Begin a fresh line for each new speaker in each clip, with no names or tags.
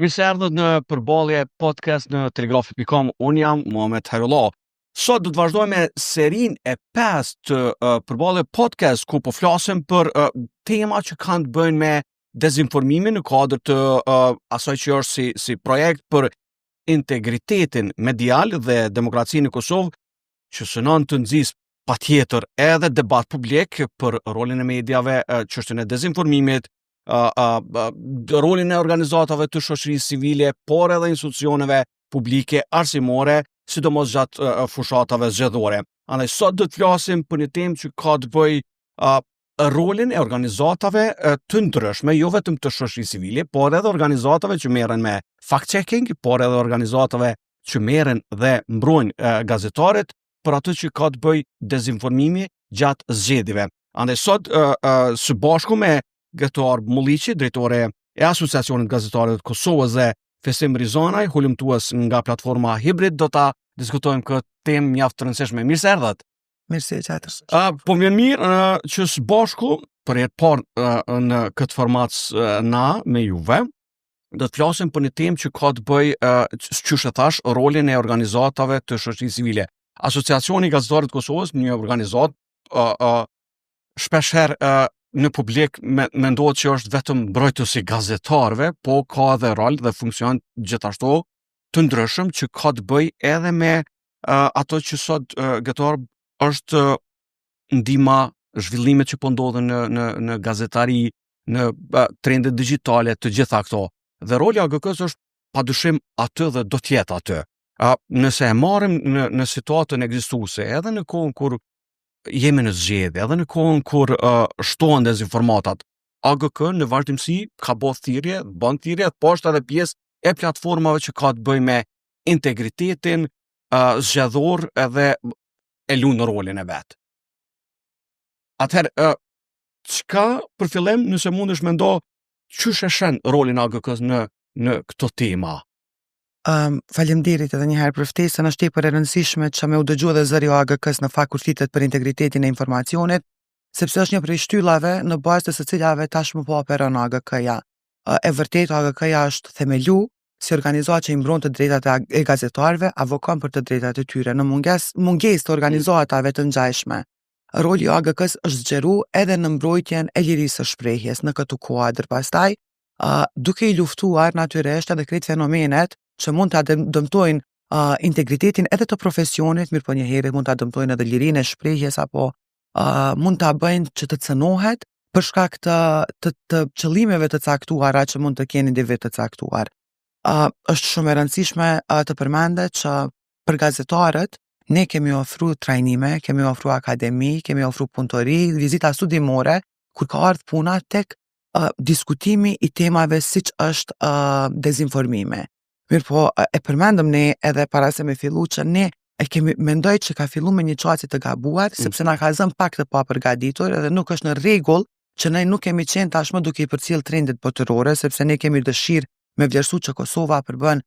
Mirë se erdhët në përballje podcast në telegrafi.com. Unë jam Muhamet Hairullah. Sot do të vazhdojmë me serinë e 5 të përballje podcast ku po flasim për tema që kanë të bëjnë me dezinformimin në kuadër të asaj që është si projekt për integritetin medial dhe demokracinë në Kosovë, që synon të nxjisë patjetër edhe debat publik për rolin e mediave, çështjen e dezinformimit, rolin e organizatave të shoqërisë civile, por edhe institucioneve publike arsimore, sidomos gjatë fushatave zgjedhore. Andaj sot do të flasim për një temë që ka të bëjë rolin e organizatave të ndryshme, jo vetëm të shoqërisë civile, por edhe organizatave që merren me fact-checking, por edhe organizatave që merren dhe mbrojnë gazetarët për atë që ka të bëjë dezinformimi gjatë zgjedhjeve. Andaj sot së bashku me Gëtuar Mulliqi, drejtore e Asociacionit Gazetarëve të Kosovës dhe Fesim Rizanaj, hulumtues nga platforma Hibrid, do ta diskutojmë këtë temë mjaft të rëndësishme. Mirë se erdhat.
Mirë qatër.
Po vjen mirë që së bashku për herë të parë në këtë format na me juve do të flasim për një temë që ka të bëjë, siç e thash, rolin e organizatave të shoqërisë civile. Asociacioni i Gazetarëve të Kosovës, një organizat shpeshherë në publik mendohet që është vetëm mbrojtës i gazetarëve, po ka edhe rol dhe funksion gjithashtu të ndryshëm që ka të bëjë edhe me ato që sot gëtuar është ndihma, zhvillimet që po ndodhen në gazetari, në trendet digjitale, të gjitha këto. Dhe roli i AGK-s është padyshim aty dhe do të jetë aty. Nëse e marrim në situatën ekzistuese, edhe në kohën kur jemi në zgjedhje, edhe në kohën kur shtohen dezinformatat, AGK në vazhdimsi ka bën thirrje, po është edhe pjesë e platformave që ka të bëjë me integritetin zgjedhor edhe e lunë rolin e vet. Atëherë, çka për fillim, nëse mundesh mendo, çysh e shën rolin e AGK-s në këto tema?
Faleminderit edhe një herë për ftesën, është tepër e rëndësishme që me u dëgjuar dhe zëri i AGK-s në fakt kur flitet për integritetin e informacionit, sepse është një prej shtyllave në bazë të së cilave tashmë po operon AGK-ja. E vërtetë AGK-ja është themelu si organizatë që i mbron të drejtat e gazetarëve, avokon për të drejtat e tyre në mungesë të organizatave të ngjashme. Roli i AGK-s është zgjeru edhe në mbrojtjen e lirisë së shprehjes në këtë kuadër. Pastaj, duke i luftuar natyrisht edhe këto fenomenet që mund ta dëmtojnë integritetin edhe të profesionit, mirë po njëherë mund ta dëmtojnë edhe lirinë e shprehjes apo mund ta bëjnë që të cënohet për shkak të qëllimeve të caktuara që mund të kenë individ të caktuar. Është shumë e rëndësishme të përmendet që për gazetarët ne kemi ofruar trajnime, kemi ofruar akademi, kemi ofruar punëtori, vizita studimore, kur ka ardhur puna tek diskutimi i temave siç është dezinformimi. Mirë po, e përmendëm ne edhe para se me fillu që ne e kemi mendoj që ka fillu me një qasje të gabuar, sepse na ka zënë pak të papërgatitur edhe nuk është në rregull që ne nuk kemi qenë tashmë duke i përcjell trendet botërore, sepse ne kemi dëshirë me vlerësu që Kosova përbën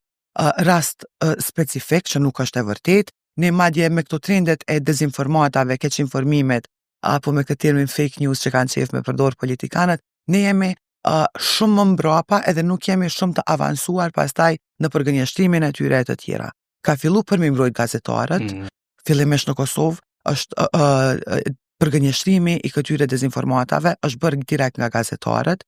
rast specifik që nuk është e vërtet. Ne madje me këto trendet e dezinformatave, keq informimet, apo me këtë termin fake news që kanë qef me përdor politikanët, ne jemi shumë më mbrapa edhe nuk jemi shumë të avancuar pastaj në përgënjeshtrimin e tyre e të tjera. Ka fillu për me mbrojt gazetarët, fillimisht në Kosovë, është përgënjeshtrimi i këtyre dezinformatave është bërë direkt nga gazetarët.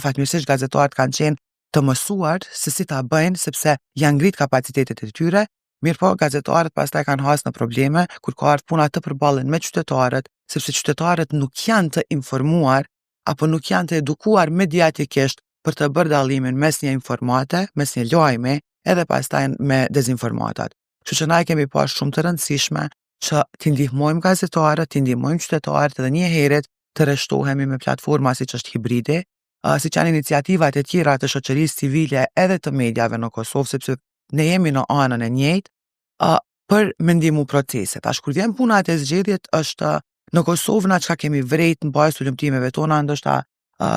Fatmirësisht gazetarët kanë qenë të mësuar se si ta bëjnë sepse janë ngrit kapacitetet e tyre, mirë po gazetarët pastaj kanë hasë në probleme kur ka ardhur puna të përballen me qytetarët, sepse qytetarët nuk janë të informuar apo nuk janë të edukuar mediatikisht për të bërë dallimin mes një informate, mes një lajmi, edhe pastaj me dezinformatat. Kështu që na kemi pas shumë të rëndësishme që t'i ndihmojmë gazetarët, t'i ndihmojmë qytetarët edhe një herët të rreshtohemi me platforma siç është Hibridi, siç janë iniciativat e tjera të shoqërisë civile edhe të mediave në Kosovë, sepse ne jemi në anën e njëjtë për me ndihmu proceset. Tash kur vjen puna e zgjedhjet është në Kosovë na çka kemi vrejt në bazë të lëmtimeve tona, ndoshta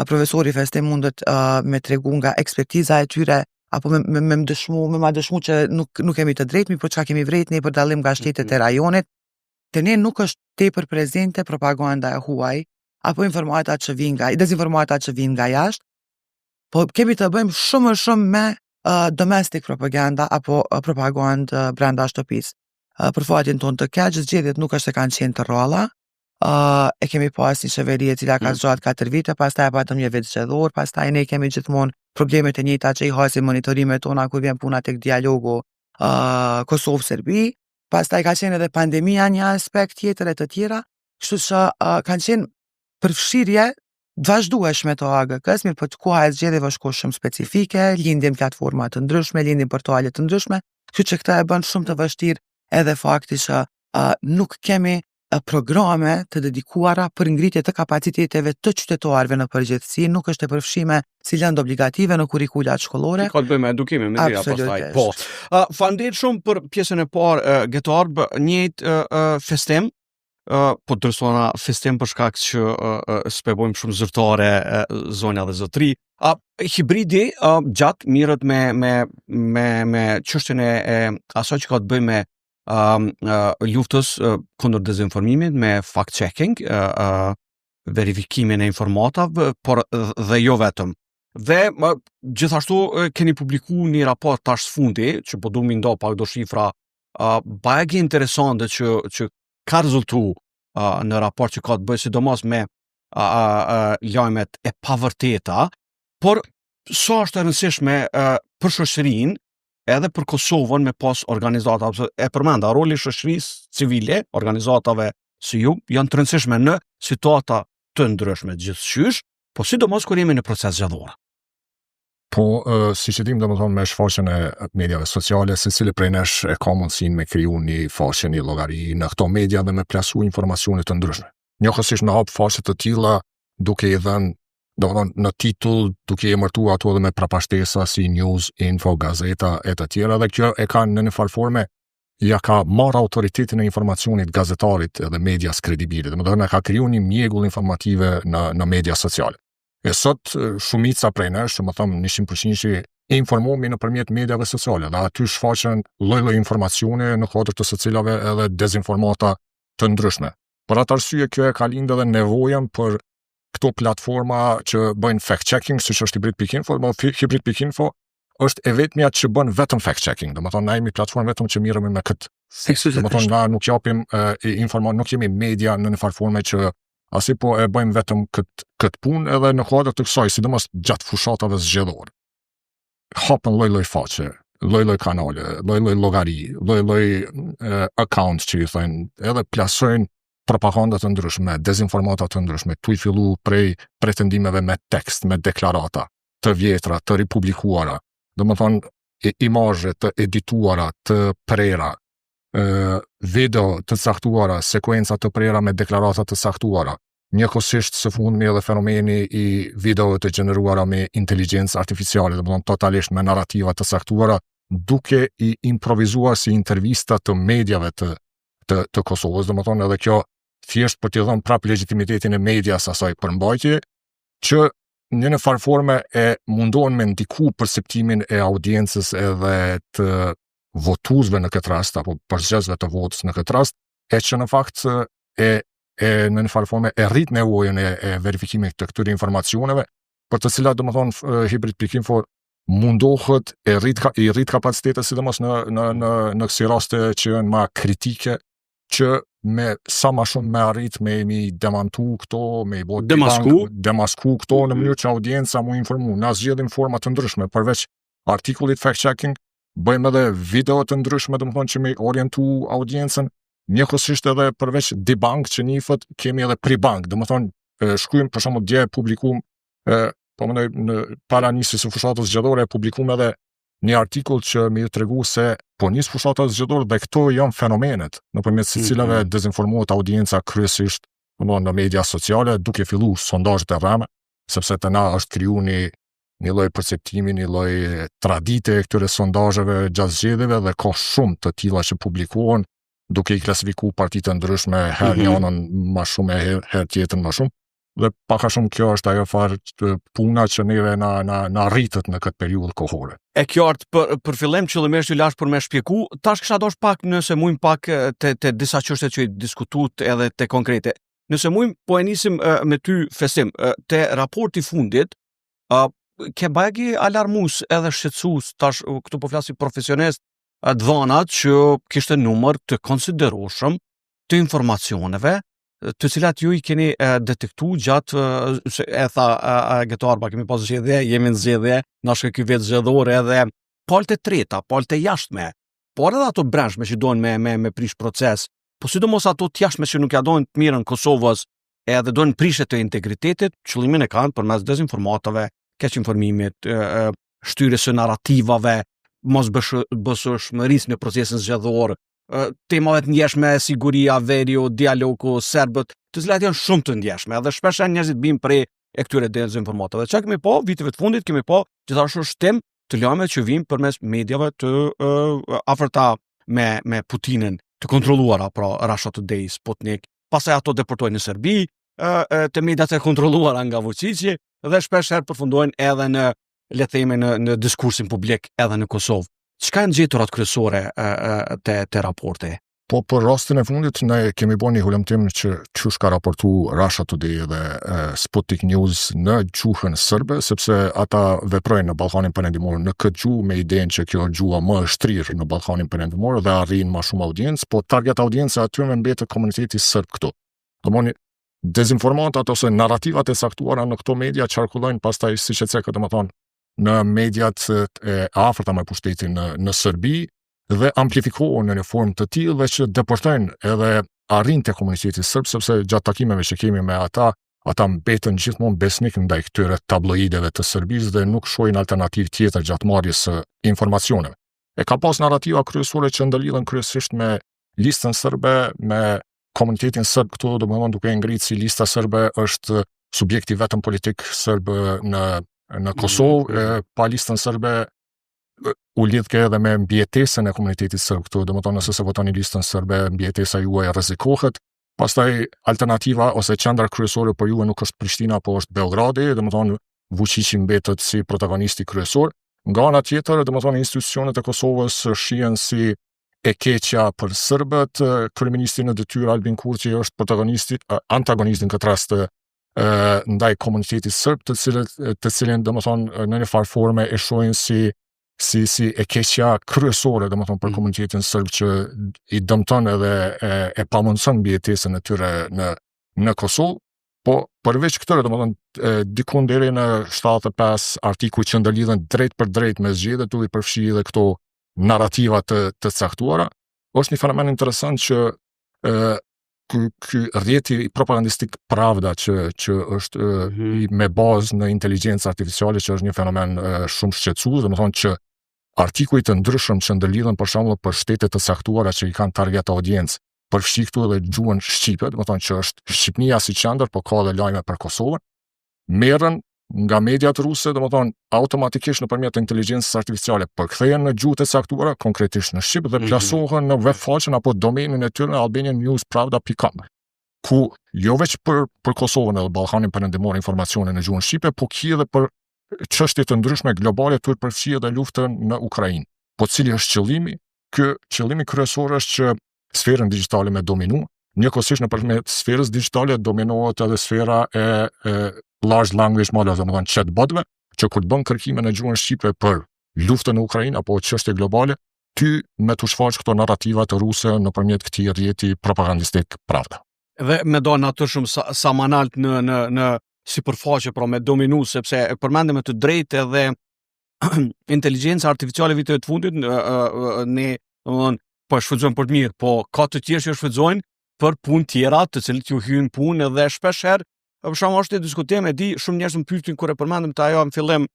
profesori Festim mundet me tregu nga ekspertiza e tyre apo me ma dëshmu që nuk kemi të drejtë, por çka kemi vrejt ne për dallim nga shtetet e rajonit, te ne nuk është tepër prezente propaganda e huaj apo dezinformatat që vijnë nga jashtë, po kemi të bëjmë shumë me domestic propaganda apo propagandë brenda shtëpisë. Për fatin tonë të keq, zgjedhjet nuk është se kanë qenë të rralla. E kemi pas një qeveri e cila ka zgjatë 4 vite, pastaj patëm një vit zgjedhor, pastaj ne kemi gjithmonë problemet e njëjta që i hasim monitorimet tona kur vjen puna tek dialogu Kosovë-Serbi, pastaj ka qenë edhe pandemia një aspekt tjetër e të tjera, kështu që kanë qenë përfshirje vazhdueshme të AGK-s, mirë po koha e zgjedhjeve është kohë shumë specifike, lindin platforma të ndryshme, lindin portale të ndryshme, kështu që këta e bën shumë të vështirë edhe fakti që nuk kemi programe të dedikuara për ngritje të kapaciteteve të qytetarëve në përgjithësi, nuk është e përfshime si lëndë obligative në kurrikulat shkollore.
Ka të bëjë me edukimin, me dira pastaj. Po. Faleminderit shumë për pjesën e parë, Getorb, njëjtë festim, po dërsona festim për shkak që spjegojmë shumë zyrtare zonja dhe zotëri. Hibridi gjatë mirët me çështjen e asaj që ka të bëjë me luftës kundër dezinformimit, me fact-checking, verifikimin e informatave, por dhe jo vetëm. Dhe gjithashtu keni publiku një raport tash fundi, që po du mi ndo pak do shifra bajegi interesante që ka rezultu në raport që ka të bëjë sidomos me lajmet e pavërteta, por sa është e rëndësishme për shoqërinë edhe për Kosovën me pas organizata, e përmenda, roli shoqërisë civile, organizatave si ju, janë të rëndësishme në situata të ndryshme gjithçysh, po sidomos kur jemi në proces zgjedhor.
Po, si që dim, domethënë me shfaqjen e mediave sociale, secili prej nesh e ka mundësinë me kriju një faqe, një llogari në këto media dhe me plasu informacione të ndryshme. Njëkohësisht me hap faqe të tilla duke i dhënë, domethënë në titull, duke i emërtuar ato edhe me prapashtesa si news, info, gazeta e të tjera, dhe kjo e ka në një farë forme ja ka marrë autoritetin e informacionit gazetarit edhe medias kredibile. Domethënë ka kriju një mjegull informative në media sociale. E sot shumica prej nesh, më thëmë 100% që informohemi nëpërmjet mediave sociale, dhe aty shfaqen lloj-lloj informacione në kuadër të së cilave edhe dezinformata të ndryshme. Për atë arsye kjo e ka lindë edhe nevojën për këto platforma që bëjnë fact-checking, siç është Hybrid.info, Hybrid.info është e vetmja që bën vetëm fact-checking. Domethënë na jemi platformë vetëm që mirëmi me këtë. Domethënë na nuk japim nuk jemi media në një farë forme që asi po e bëjmë vetëm këtë punë edhe në kuadër të kësaj, sidomos gjatë fushatave zgjedhore. Hapën lloj-lloj faqe, lloj-lloj kanale, lloj-lloj llogari, lloj-lloj account që i thënë, edhe plasojnë propaganda të ndryshme, dezinformata të ndryshme, tu i fillu prej pretendimeve me tekst, me deklarata të vjetra, të ripublikuara, domethënë imazhe të edituara, të prera, video të caktuara, sekuenca të prera me deklarata të caktuara. Njëkohësisht së fundmi edhe fenomeni i videove të gjeneruara me inteligjencë artificiale, domethënë totalisht me narrativa të caktuara, duke i improvizuar si intervista të mediave të Kosovës, domethënë edhe kjo thjesht për t'i dhënë prap legitimitetin e medias asaj përmbajtje, që në farë forme e mundohen me ndiku perceptimin e audiencës edhe të votuesve në këtë rast, apo përzgjedhësve të votës në këtë rast, e që në fakt në një farë forme e rrit nevojën e verifikimit të këtyre informacioneve, për të cilat domethënë Hybrid.info mundohet i rrit kapacitetet sidomos në kësi raste që janë ma kritike, që me sa ma shumë me arrit me demantu këto, me i bot demasku këto në mënyrë që audienca mu informu. Na zgjedhim forma të ndryshme, përveç artikullit fact-checking, bëjmë edhe video të ndryshme, domethënë që me orientu audiencën, njëkohësisht edhe përveç debunk që nifët, kemi edhe pre-bank, domethënë shkruajmë për shembull dje publikum, po mendoj në para nisjes së fushatës zgjedhore publikum edhe një artikull që më tregu se po nis fushata zgjedhore dhe këto janë fenomenet nëpërmjet të cilave dezinformohet audienca kryesisht në media sociale, duke filluar sondazhet e rreme, sepse të na është kriju një lloj perceptimi, një lloj tradite e këtyre sondazheve gjatë zgjedhjeve dhe ka shumë të tilla që publikohen duke i klasifikuar partitë ndryshme, herë njënën më shumë, herë tjetrën më shumë. Dhe paka shumë kjo është ajo farë puna që neve na rritët në këtë periudhë kohore.
E qartë, për fillim qëllimisht ju lash për me shpjegu, tash kisha dosh pak nëse mujmë pak te disa çështje që i diskutuat edhe te konkrete. Nëse mujmë po e nisim me ty Fesim, te raporti fundit, ke bagi alarmus edhe shqetësues, tash këtu po flas si profesionist, dhënat që kishte numër të konsiderueshëm të informacioneve të cilat ju I keni detektu gjatë, e tha Gëto Arba, kemi pas zgjedhje, jemi në zgjedhje, nashke ky vetë zgjedhore edhe palët e treta, palët e jashtme, por edhe ato brendshme që dojnë me prish proces, po sidomos ato të jashtme që nuk ja dojnë të mirën Kosovës, edhe dojnë prishe të integritetit, qëllimin e kanë përmes dezinformatave, keq informimit, shtyrjes së narrativave, mos bëshëshmërisë në procesin zgjedhor, temave të ndjeshme, siguria, veriu, dialogu, serbët, të cilat janë shumë të ndjeshme, edhe shpesh njerëzit bijnë prej e këtyre dezinformatave. Çka kemi po viteve të fundit, kemi po gjithashtu shtim të lajmeve që vijnë përmes mediave të afërta me Putinin, të kontrolluara, pra Russia Today, Sputnik, pastaj ato deportojnë në Serbi, të mediat e kontrolluara nga Vučići dhe shpesh herë përfundojnë edhe në, le të themi, në diskursin publik edhe në Kosovë. Çka janë gjeturat kryesore te raporti?
Po për rastin e fundit ne kemi bën një hulumtim që çush ka raportu Russia Today dhe Sputnik News në gjuhën serbe, sepse ata veprojnë në Ballkanin Perëndimor në këtë gjuhë me idenë që kjo gjuha më e shtrirë në Ballkanin Perëndimor dhe arrin më shumë audiencë, po target audienca aty më mbetet komuniteti serb këtu. Domthoni dezinformantat ose narrativat e saktuara në këto media qarkullojnë pastaj siç e thekë, domethënë në mediat e afërta me pushtetin në Serbi dhe amplifikohen në një formë të tillë që deportojnë edhe arrin te komuniteti serb, sepse gjatë takimeve që kemi me ata mbeten gjithmonë besnik ndaj këtyre tabloideve të Serbisë dhe nuk shohin alternativë tjetër gjatë marrjes së informacioneve. E ka pas narrativa kryesore që ndalidhen kryesisht me listën serbe, me komunitetin serb këtu, domethënë duke ngritur si lista serbe është subjekti vetëm politik serb në Kosovë, pa listën serbe u lidhke edhe me mbijetesën e komunitetit serb këtu, domethënë nëse se votoni listën serbe, mbijetesa juaj rrezikohet. Pastaj alternativa ose qendra kryesore për ju nuk është Prishtina, po është Beogradi, domethënë Vučići mbetet si protagonisti kryesor. Nga ana tjetër, domethënë institucionet e Kosovës shihen si e keqja për serbët, kryeministri në detyrë Albin Kurti është antagonisti në këtë rast ndaj komunitetit serb, të cilin domethënë në një farë forme e shohin si e keqja kryesore, domethënë për komunitetin serb që I dëmton edhe e pamundson mbijetesën e tyre në Kosovë. Po përveç këtyre, domethënë diku deri në 75 artikuj që ndalidhen drejt për drejt me zgjedhjet u I përfshi edhe këto narrativa të caktuara. Është një fenomen interesant që ky rrjeti propagandistik Pravda që është me bazë në inteligjencë artificiale, që është një fenomen shumë shqetësues, domethënë që artikuj të ndryshëm që ndërlidhen për shembull për shtete të caktuara që I kanë target audiencë, përfshi këtu edhe gjuhën shqipe, domethënë që është Shqipnia si qendër, po ka edhe lajme për Kosovën, merren nga mediat ruse, domethënë automatikisht nëpërmjet inteligjencës artificiale përkthehen në gjuhë të caktuara, konkretisht në shqip dhe plasohen në webfaqen apo domenin e tyre albaniannewspravda.com, ku jo veç për Kosovën dhe Ballkanin Perëndimor informacione në gjuhën shqipe, po ki edhe për çështje të ndryshme globale, të përfshi edhe luftën në Ukrainë. Po cili është qëllimi? Ky qëllimi kryesor është që sferën digjitale me dominu, njëkohësisht nëpërmjet sferës digjitale dominohet edhe sfera e large language models, domethënë chatbotëve, që kur të bën kërkime në gjuhën shqipe për luftën në Ukrainë apo çështje globale, ty me të shfaq këto narrativa të ruse nëpërmjet këtij rrjeti propagandistik Pravda.
Dhe me do natyrshëm sa manalt në sipërfaqe, pra me dominu, sepse përmendëm të drejtë edhe inteligjenca artificiale viteve të fundit, ne domethënë po shfrytëzojmë për të mirë, po ka të tjerë që shfrytëzojnë për punë tjera, të cilët ju hyjnë punë edhe shpesh herë, për shkak është diskutim, e di shumë njerëz më pyetin kur e përmendëm të ajo në fillim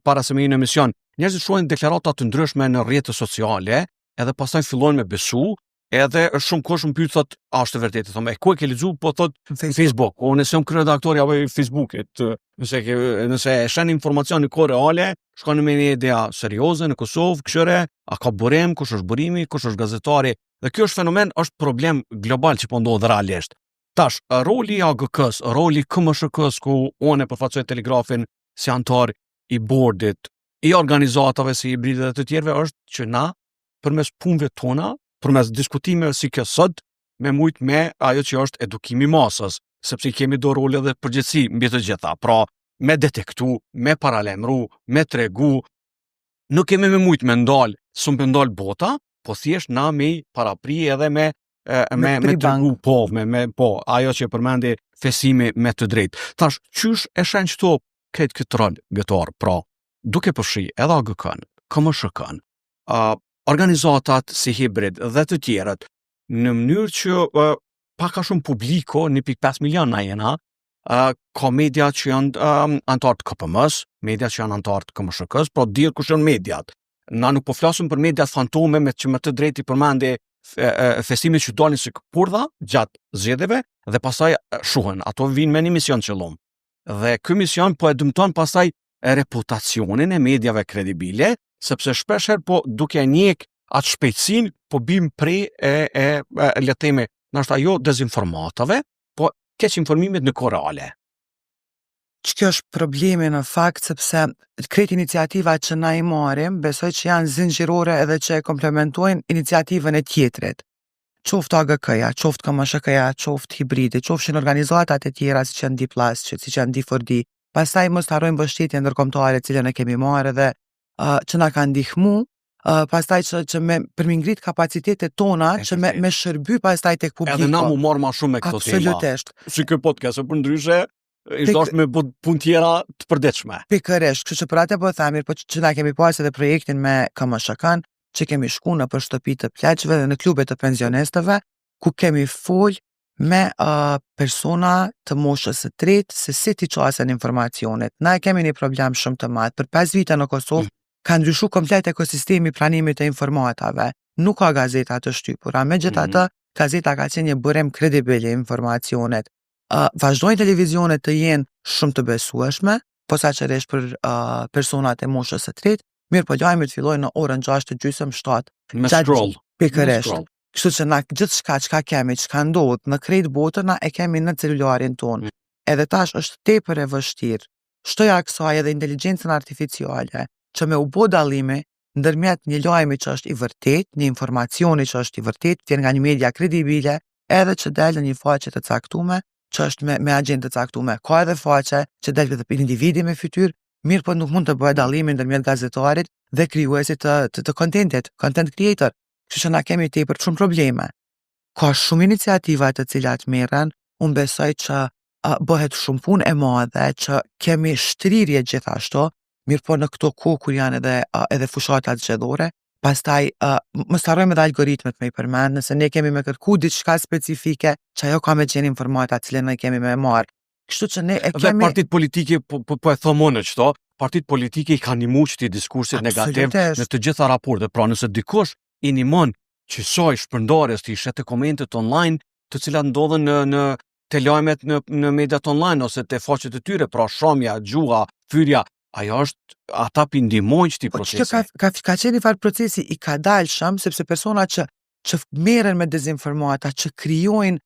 para se me në emision. Njerëzit shohin deklarata të ndryshme në rrjete sociale, edhe pastaj fillojnë me besu, edhe shumë kush më pyet thotë, a është e vërtetë? Thonë, ku e ke lexuar? Po thotë Facebook. O nëse jam kryeredaktori apo I Facebookit, nëse e shën informacion në kohë reale, shkon me një ide serioze në Kosovë, këshire, a ka burim, kush është burimi, kush është gazetari. Dhe kjo është fenomen, është problem global që po ndodh realisht. Tash, roli I AGK-s, roli I KMSHK-s, ku unë e përfaqësoj Telegrafin si antar I bordit, I organizatave si hibride dhe të tjerëve, është që na përmes punëve tona, përmes diskutimeve si kjo sot, me mujt me ajo që është edukimi masës, sepse kemi do role dhe përgjithësi mbi të gjitha. Pra, me detektu, me paralemru, me tregu, nuk kemi me mujt me ndal, s'u me ndal bota, po thjesht na me parapri edhe me tregu, po, ajo që përmendi fesimi me të drejtë. Thash, qysh e shen qëto këtë këtë rol gëtar, pra, duke përshi edhe AGK-n, KMSH-n, organizatat si Hibrid dhe të tjerët, në mënyrë që pak a shumë publiko, 1.5 milion na jena, ka media që janë antartë KPM-s, media që janë antartë KMSH-s, pra dirë kush janë mediat. Na nuk po flasim për mediat fantome me që më të drejti përmende festimit që dalin si këpurdha gjatë zgjedhjeve dhe pastaj shuhen. Ato vinë me një mision qëllom. Dhe ky mision po e dëmton pastaj reputacionin e mediave kredibile, sepse shpeshher po duke njek atë shpejtësinë po bim prej le të themi, ndoshta jo dezinformatave, po keq informimit në kohë reale.
Kjo është problemi në fakt, sepse krejt iniciativa që na i marrim, besoj që janë zinxhirore edhe që e komplementojnë iniciativën e tjetrit. Qoftë AGK-ja, qoftë KMSH-ja, qoftë Hibridi, qofshin organizatat e tjera si që janë D+, si që janë D4D. Pastaj mos të harrojmë mbështetjen ndërkombëtare cilën e kemi marrë dhe që na ka ndihmu, pastaj që për mi ngrit kapacitetet tona që me shërby pastaj tek publiku.
Edhe na mu marr më shumë me këto tema.
Absolutisht.
Si ky podcast, për ndryshe ishtë me punë tjera të përditshme.
Pikërisht, kështu që për atë po themi, po që na kemi pas edhe projektin me KMSH-n, që kemi shku në për shtëpi të pleqve dhe në klube të pensionistëve, ku kemi fol me persona të moshës së tretë se si ti qasen informacionet. Na kemi një problem shumë të madh. Për 5 vite në Kosovë ka ndryshu komplet ekosistemi pranimit të informatave. Nuk ka gazeta të shtypura. Megjithatë, gazeta ka qenë një burim kredibil i informacionet. Vazhdojnë televizionet të jenë shumë të besueshme, posaçërisht për personat e moshës së tretë, mirë po lajmet fillojnë në orën 6:30, 7.
Me scroll.
Pikërisht. Kështu që na gjithçka çka kemi, çka ndodh në krejt botën, na e kemi në celularin tonë. Edhe tash është tepër e vështirë. Shtoja kësaj edhe inteligjencën artificiale, që me u bë dallimi ndërmjet një lajmi që është i vërtet, një informacioni që është i vërtet, vjen nga një media kredibile, edhe që del në një faqe të caktuar, që është me agjendë të caktuar. Ka edhe faqe që del vetë për individi me fytyrë, mirë po nuk mund të bëhet dallimi ndërmjet gazetarit dhe krijuesit të contentit, content creator. Kështu që na kemi tepër shumë probleme. Ka shumë iniciativa të cilat merren, unë besoj që bëhet shumë punë e madhe, që kemi shtrirje gjithashtu, mirë po në këto kohë kur janë edhe fushatat zgjedhore, pastaj mos harrojmë edhe algoritmet me i përmend, nëse ne kemi me kërku diçka specifike, që ajo ka me gjenë informata cilën ne kemi me marr. Kështu që ne e kemi.
Dhe partitë politike po e thomon çto, partitë politike i kanë ndihmuar këtij diskursit negativ në të gjitha raportet. Pra nëse dikush i ndihmon qësoj shpërndarjes të ishet të komentet online, të cilat ndodhen në te lajmet në mediat online ose te faqet e tyre, pra shamja, gjuha, fyrja, ajo është ata ndihmojnë këtij procesi.
Ka qenë një farë procesi i kadalshëm, sepse persona që merren me dezinformata, që krijojnë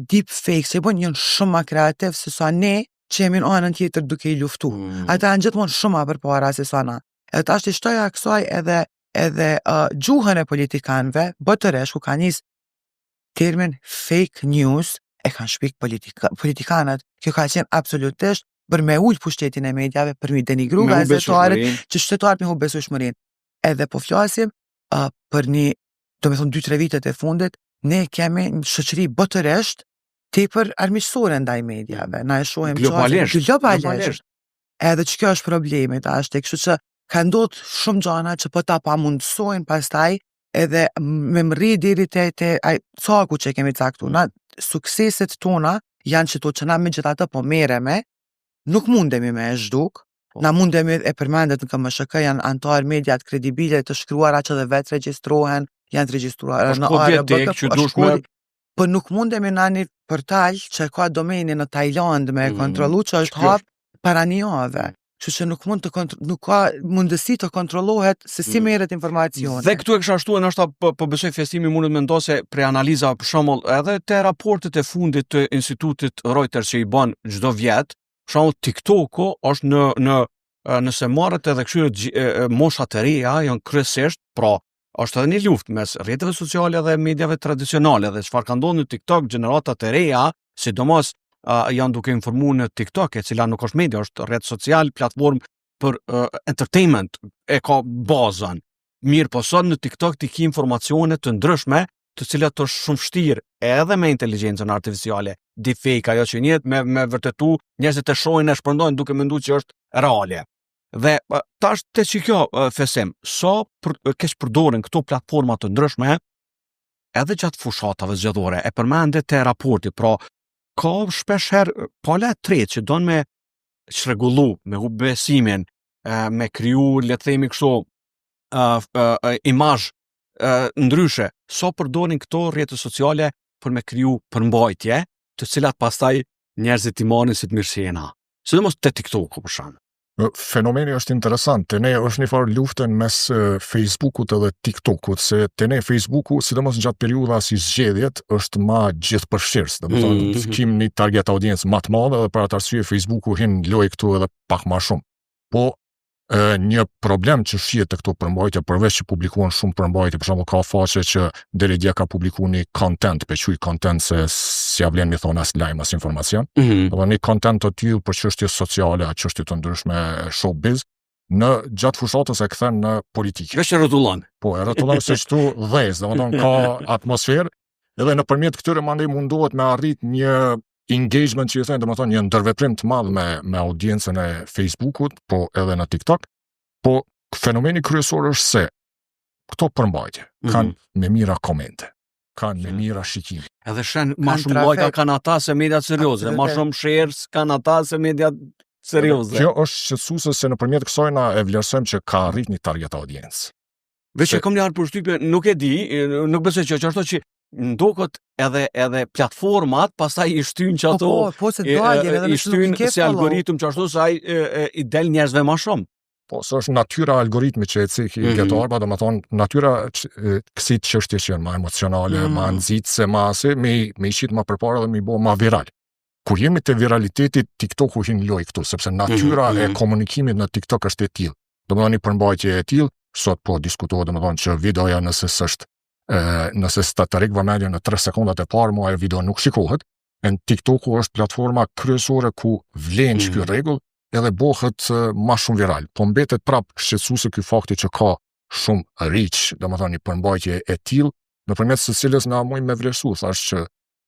deep fakes, që janë shumë më kreativ se sa ne që jemi në anën tjetër duke i luftu. Ata janë gjithmonë shumë më përpara se sa na. Edhe tash i shtoja kësaj edhe gjuhën e politikanëve, botëresh ku ka nis termin fake news, e kanë shpik politikanët. Kjo ka qenë absolutisht për me ul pushtetin e mediave, për mi denigru gazetarët, që shtetarët me humbë besueshmërinë. Edhe po flasim për një, do me thonë 2-3 vitet e fundit, ne kemi një shoqëri botëresht tepër armiqësore ndaj mediave. Na e shohim globalisht. Edhe që kjo është problemi tash, kështu që ka ndodhur shumë gjëra që po ta pamundësojnë pastaj edhe me mrri deri te caku që kemi caktuar. Na sukseset tona janë që na megjithatë po merremi, nuk mundemi me e zhduk, na mundemi e përmendet në KMSH janë antar mediat kredibile të shkruara që dhe vetë regjistrohen, janë të regjistruar në ARBK, po nuk mundemi në një portal që ka domenin në Tajland me kontrollu që është hap para një jave. Kështu që nuk ka mundësi të kontrollohet se si merret informacioni.
Dhe këtu e kisha shtuar ndoshta po besoj festimi mundet mendoj se për analiza për shembull edhe te raportet e fundit të institutit Reuters që i bën çdo vjet, për shembull TikToku është nëse marret edhe kështu moshat e reja janë kryesisht, pra është edhe një luftë mes rrjeteve sociale dhe mediave tradicionale dhe çfarë ka ndodhur në TikTok, gjeneratat e reja, sidomos janë duke informuar në TikTok, e cila nuk është media, është rrjet social, platformë për entertainment, e ka bazën. Mirë, po sot në TikTok ti ke informacione të ndryshme, të cilat është shumë vështirë edhe me inteligjencën artificiale, deepfake, ajo që njihet me vërtetu, njerëzit e shohin e shpërndojnë duke menduar që është reale. Dhe tash te kjo fesim, keq përdoren këto platforma të ndryshme, edhe gjatë fushatave zgjedhore, e përmendet te raporti, pra ka shpesh herë pala e tretë që don me çrregullu, me hub besimin, me kriju, le të themi kështu, imazh ndryshe, përdorin këto rrjete sociale për me kriju përmbajtje, të cilat pastaj njerëzit i marrin si të mirësiena. Sidomos te TikToku për shemb.
Fenomeni është interesant, te ne është një farë luftën mes Facebookut edhe TikTokut, se te ne Facebooku, sidomos gjatë periudha si zgjedhjet, është ma gjithëpërfshirës, domethënë kim një target audiencë më të madhe dhe për atë arsye Facebooku hin loj këtu edhe pak më shumë. Po një problem që shihet te këto përmbajtje, përveç që publikuan shumë përmbajtje, për shembull ka faqe që deri dje ka publikuar një content, pequj content se si ja vlen mi thon as lajm as informacion. Do një content të tillë për çështje sociale, çështje të ndryshme showbiz, në gjatë fushatës e kthen në politikë.
Veç e rrotullon.
Po, e rrotullon se këtu dhez, domethënë ka atmosferë, edhe nëpërmjet këtyre mandej mundohet me arrit një engagement që thënë, domethënë një ndërveprim të madh me audiencën e Facebookut, po edhe në TikTok. Po fenomeni kryesor është se këto përmbajtje kanë me mira komente, kanë me mira shikime.
Edhe shen ma shumë lajka kanë ata se mediat serioze, ma shumë shares kanë ata se mediat serioze.
Kjo është shqetësuese se nëpërmjet kësaj na e vlerësojmë që ka arrit një target audiencë.
Veç e kam një përshtypje, nuk e di, nuk besoj që ashtu që ndokët edhe platformat pastaj i shtyn që ato i shtyn si algoritëm që ashtu se ai i del njerëzve më shumë.
Po, së është natyra algoritmi që e ceki këto arba, domethënë natyra kësi çështje që janë më emocionale, më nxitse, me i shit më përpara dhe me i bë më viral. Kur jemi te viraliteti, TikToku hin loj këtu, sepse natyra e komunikimit në TikTok është e tillë. Domethënë një përmbajtje e tillë, sot po diskutohet domethënë që videoja nëse s'ta të rikë vëmendjen në 3 sekondat e parë, mua e video nuk shikohet, në TikToku është platforma kryesore ku vlen ky rregull edhe bëhet më shumë viral. Po mbetet prap shqetësuese ky fakti që ka shumë reach, domethënë një përmbajtje e tillë, nëpërmjet së cilës na mujmë me vlerësu, thash që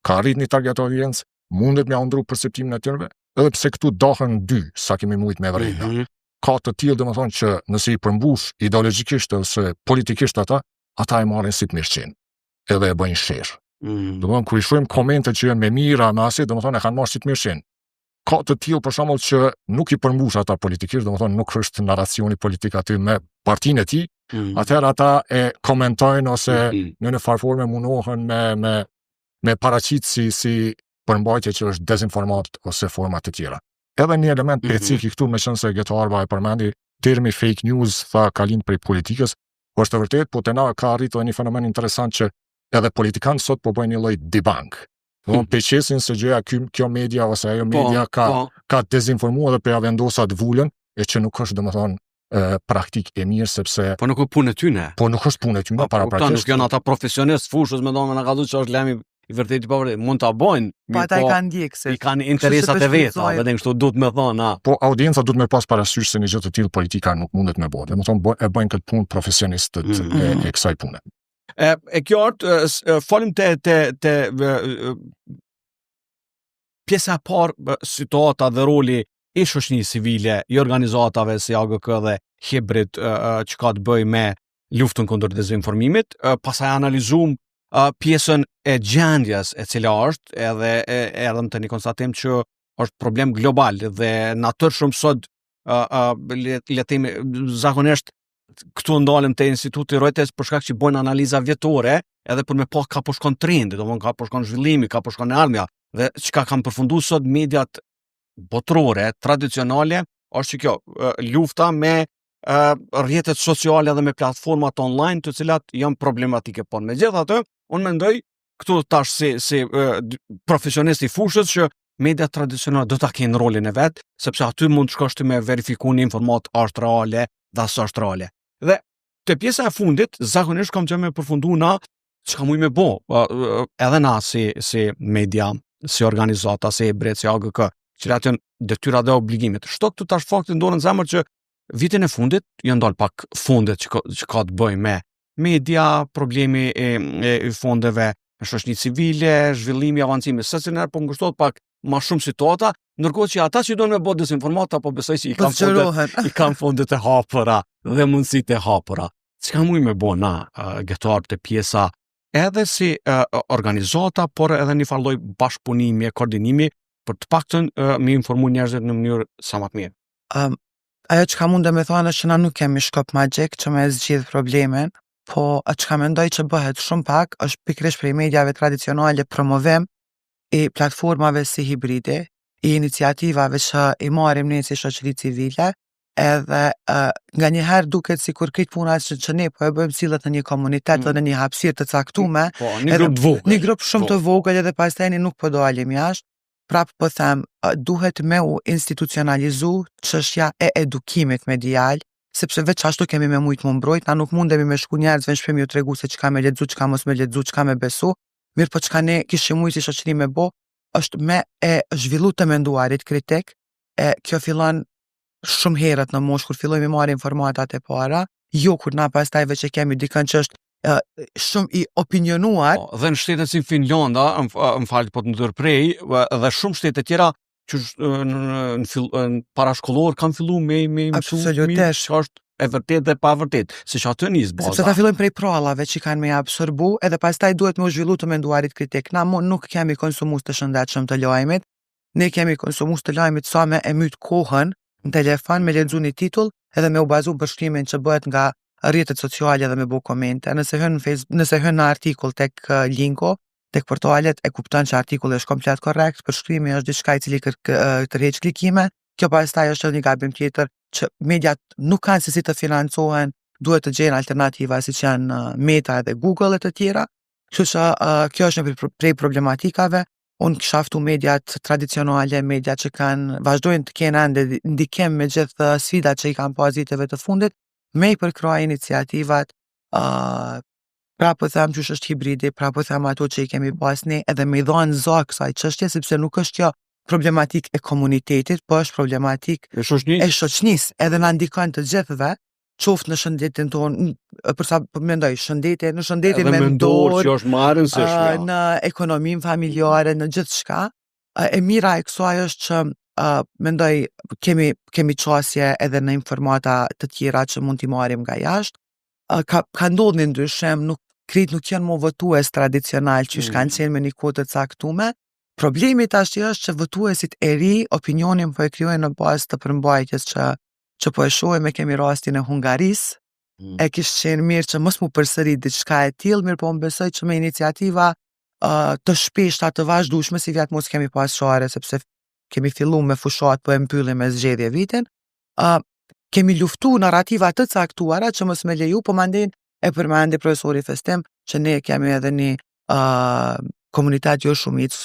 ka arrit një target audiencë, mundet me ndru perceptimin e tyre, edhe pse këtu dohen dy, sa kemi mujt me vërejna. Ka të tillë domethënë që nëse i përmbush ideologjikisht ose politikisht ata e marrin si të mirëqenë, edhe e bëjnë share. Domethënë kur i shohim komente që janë me mira me asaj, domethënë e kanë marrë si të mirëqenë. Ka të tillë për shembull që nuk i përmbush ata politikisht, domethënë nuk është narracioni politik aty me partinë e tij, atëherë ata e komentojnë ose në një farë forme mundohen me paraqitë si përmbajtje që është dezinformat ose forma të tjera. Edhe një element precik i këtu, meqense Geto Arba e përmendi, termi fake news tha ka lind prej politikës, është vërtet, po te na ka arritur një fenomen interesant që edhe politikanë sot po bëjnë një lloj debunk. Domthonë peqesin se gjëja kjo media ose ajo media ka dezinformuar dhe pe vendosat vulën, e që nuk është domethënë praktik e mirë sepse
po nuk është punë e tyre.
Po nuk është punë e tyre para praktikisht.
Nuk janë ata profesionistë fushës, më domun na ka thënë që është lajmi i vërtetë pa vërtet, mund ta bëjnë.
Po ata i kanë ndjekse.
I kanë interesat e veta, vetëm kështu duhet me thonë.
Po audienca duhet me pas parasysh se një gjë të tillë politika nuk mundet me bëhet. Domethënë e bëjnë këtë punë profesionistët e kësaj pune.
E kjo është folim te pjesa e parë, situata dhe roli i shoqënisë civile, i organizatave si AGK dhe Hibrid që ka të bëjë me luftën kundër dezinformimit, pastaj analizuam pjesën e gjendjes e cila është edhe erdhëm te një konstatim që është problem global dhe natyrshëm sot le të themi zakonisht këtu ndalem te Instituti Reuters për shkak që bojnë analiza vjetore edhe për me pa ka po shkon trendi, domthonë ka po shkon zhvillimi, ka po shkon ardhmja dhe çka kanë përfunduar sot mediat botërore tradicionale është që kjo lufta me rrjetet sociale dhe me platformat online të cilat janë problematike, por megjithatë unë mendoj këtu tash si profesionist i fushës që mediat tradicionale do ta kenë rolin e vet, sepse aty mund të shkosh ti me verifikuar informat është reale dhe as është reale. Dhe te pjesa e fundit zakonisht kam qenë me përfunduar na çka mund me bë, edhe na si media si organizata, si EBRD, si AGK, cilat janë detyra dhe obligimet. Shto këtu tash fakti ndonë në zemër që vitin e fundit janë dalë pak fondet që ka të bëjë me media, problemi e fondeve me shoqëni civile, zhvillimi, avancimi, secilëherë po ngushtohet pak ma shumë situata, ndërkohë që ata që do me bëjë dezinformata, po besoj që i kanë fondet e hapura dhe mundësitë e hapura. Çka mund me bëj na gëtar të pjesa edhe si organizata, por edhe një farë lloj bashkëpunimi e koordinimi për të paktën me informu njerëzit në mënyrë sa më të mirë.
Ajo që ka mund dhe me thonë është që na nuk kemi shkop magjik që me zgjidh problemin, po që ka mendoj që bëhet shumë pak është pikërisht prej mediave tradicionale promovim i platformave si hibride, i iniciativave që i marrim ne si shoqëri civile, edhe nga njëherë duket sikur këtë puna që ne po e bëjmë sillet në një komunitet dhe në një hapësirë të caktuar, një grup shumë të vogël edhe pastaj ne nuk po dalim jashtë. Prapë po them, duhet me u institucionalizu çështja e edukimit medial, sepse veç ashtu kemi me mujt më mbrojt, na nuk mundemi me shku njerëzve në shpem ju tregu se çka me lexu, çka mos me lexu, çka me besu, mirë po çka ne kishim mujt si shoqëri me bo, është me e zhvillu të menduarit kritik, kjo fillon shumë herët në moshë kur fillojmë marrë informatat e para, jo kur na pastaj veç e kemi dikën që është shumë i opinionuar.
Dhe në shtetet si Finlanda, më falë po të ndërprej, dhe shumë shtetet tjera që në parashkollor kanë fillu me mësu që është e vërtet dhe pa vërtet, si që atë njës baza.
Sepse ta fillojmë prej prallave që kanë me absorbu, edhe pastaj duhet me u zhvillu të menduarit kritik. Na nuk kemi konsumus të shëndetshëm të lajmit, ne kemi konsumus të lajmit sa me e myt kohën në telefon, me lexu një titull, edhe me u bazu për shkrimin që bëhet nga rrjetet sociale dhe me bu komente. Nëse hyn në artikull tek linko, tek portalet e kupton që artikulli është komplet korrekt, për shkrimi është diçka i cili tërheq klikime. Kjo pastaj është edhe një gabim tjetër që mediat nuk kanë se si të financohen, duhet të gjejnë alternativa siç janë Meta edhe Google e të tjera. Kështu që kjo është një prej problematikave. Unë kisha ftu mediat tradicionale, mediat që vazhdojnë të kenë ende ndikim me gjithë sfidat që i kanë pas viteve të fundit, me i përkroj iniciativat, pra po them që është hibridi, pra po them ato që i kemi pas ne, edhe me i dhonë zak kësaj çështje, sepse nuk është kjo problematik e komunitetit, po është problematik e shoqënisë, edhe na ndikon të gjithëve, qoftë në shëndetin tonë, përsa mendoj, në shëndetin mendor,
që është marrën se
në ekonominë familjare, në gjithçka. E mira e kësaj është që mendoj kemi qasje edhe në informata të tjera që mund t'i marrim nga jashtë. Ka ndodhur një ndryshim, nuk janë më votues tradicional që kanë qenë me një kohë të caktuar. Problemi tash është që votuesit e ri opinionin po e krijojnë në bazë të përmbajtjes që po e shohim, kemi rastin e Hungarisë. E kishte qenë mirë që mos mu përsërit diçka e tillë, mirë po unë besoj që me iniciativa të shpeshta të vazhdueshme si vjet mos kemi pas share, sepse kemi fillu me fushat po e mbyllim me zgjedhje vitin, kemi luftu narrativa të caktuara që mos me leju, po mandej e përmendi profesori Festim që ne kemi edhe një komunitet jo shumicë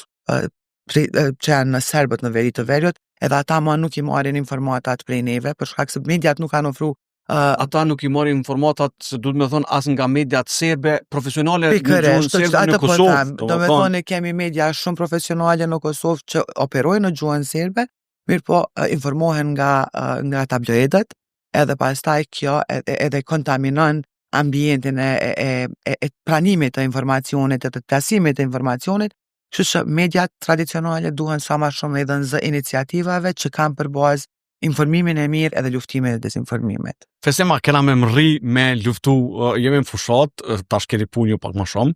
që janë në serbët në veri të veriut, edhe ata nuk i marrin informatat prej neve, për shkak se mediat nuk kanë ofru.
Ata nuk i marrin informatat, se duhet me thonë as nga mediat serbe profesionale në gjuhën serbe në Kosovë.
Do me thonë kemi media shumë profesionale në Kosovë që operojnë në gjuhën serbe, mirë po informohen nga tabloidet, edhe pastaj kjo edhe kontaminon ambientin e pranimit të informacionit, të plasimit të informacionit. Kështu që mediat tradicionale duhen sa më shumë edhe në iniciativave që kanë për bazë informimin e mirë edhe luftimin e dezinformimit.
Fesema, kena me mri me luftu, jemi në fushat, tash keni punë pak më shumë,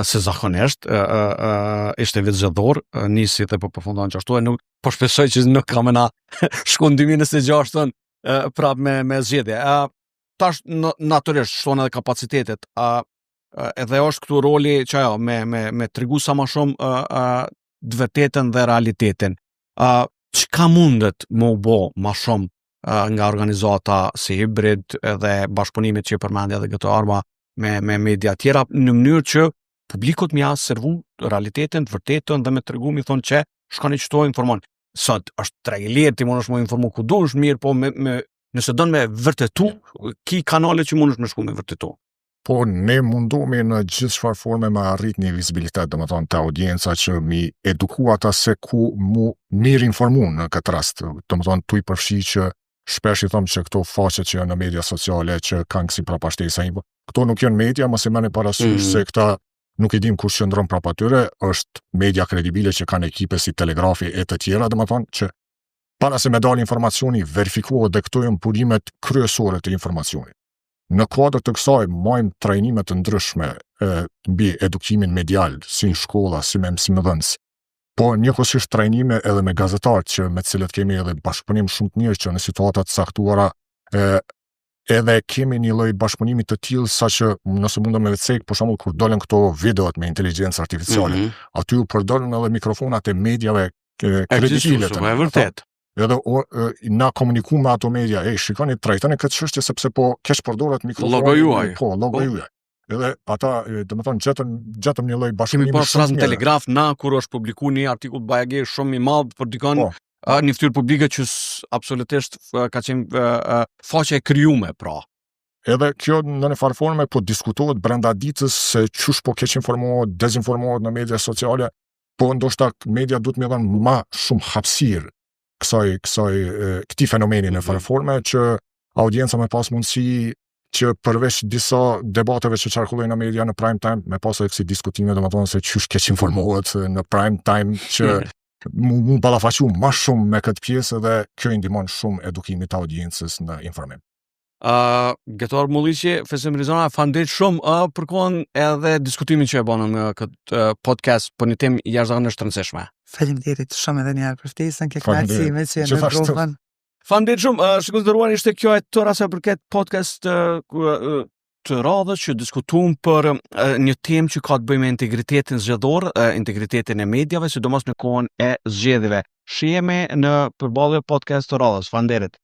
se zakonisht, ishte vit zgjedhor, nisi dhe po përfundon që ashtu, po shpresoj që nuk kam na shkundimin e së gjashtën prap me zgjedhje. Tash natyrisht shton edhe kapacitetet, edhe është këtu roli që me tregu sa më shumë të vërtetën dhe realitetin. Çka mundet më u bë më shumë nga organizata si hibrid edhe bashkëpunimit që përmendja edhe këto arma me media tjera, në mënyrë që publikut më servu realitetin, të vërtetën dhe me tregu mi thonë që shkoni çto informon. Sot është trajler ti mundesh më informu ku dush, mirë po nëse don me vërtetu, ki kanale që mundesh me shku me vërtetu.
Po ne mundohemi në gjithë çfarë forme me arrit një vizibilitet, domethënë te audienca që mi eduku ata se ku mu mirë informu në këtë rast. Domethënë tu i përfshi që shpesh i them që këto faqe që janë në media sociale që kanë si prapashtesa këto nuk janë media, mos e merrni parasysh se këta nuk i dim kush qëndron prapa tyre, është media kredibile që kanë ekipe si Telegrafi e të tjera, domethënë që para se me dalë informacioni verifikohet dhe këto janë burimet kryesore të informacionit. Në kuadër të kësaj majmë trajnime të ndryshme mbi edukimin medial, si në shkolla, si me mësimdhënës. Po njëkohësisht trajnime edhe me gazetarët që me të cilët kemi edhe bashkëpunim shumë të mirë që në situata të caktuara edhe kemi një lloj bashkëpunimi të tillë saqë nëse mundem me vecek, për shembull kur dolën këto videot me inteligjencë artificiale, aty u përdorën edhe mikrofonat e mediave kredibile.
Është vërtet.
Edhe na komuniku me ato media, shikoni trajtoni këtë çështje sepse po keq përdoret mikrofoni.
Logo juaj.
Po, logo juaj. Edhe ata, domethënë gjetëm një lloj bashkëpunimi
shumë të mirë. Telegraf na kur është publikuar një artikull bajage shumë i madh për dikon një fytyrë publike që absolutisht ka qenë faqe e krijuar pra.
Edhe kjo në një farë forme po diskutohet brenda ditës se çush po keq informohet, dezinformohet në media sociale, po ndoshta media duhet më dhënë më shumë hapësirë këtij fenomeni në farë forme që audienca me pas mundësi që përveç disa debateve që qarkullojnë në media në prime time, me pas edhe kësi diskutime domethënë se çush keq informohet në prime time që mu ballafaqu më shumë me këtë pjesë dhe kjo i ndihmon shumë edukimit të audiencës në informim.
Gëtor Mulliqi, Fesem Rizona, faleminderit shumë për kohën edhe diskutimin që e bënëm në këtë podcast për një temë jashtëzakonisht të rëndësishme.
Faleminderit shumë edhe një herë për ftesën, ke kënaqësime që në provën.
Faleminderit shumë, shikoj të nderuar, ishte kjo e tëra sa përket podcast të radhës që diskutuam për një temë që ka të bëjë me integritetin zgjedhor, integritetin e mediave, sidomos në kohën e zgjedhjeve. Shihemi në përballje podcast të radhës. Faleminderit.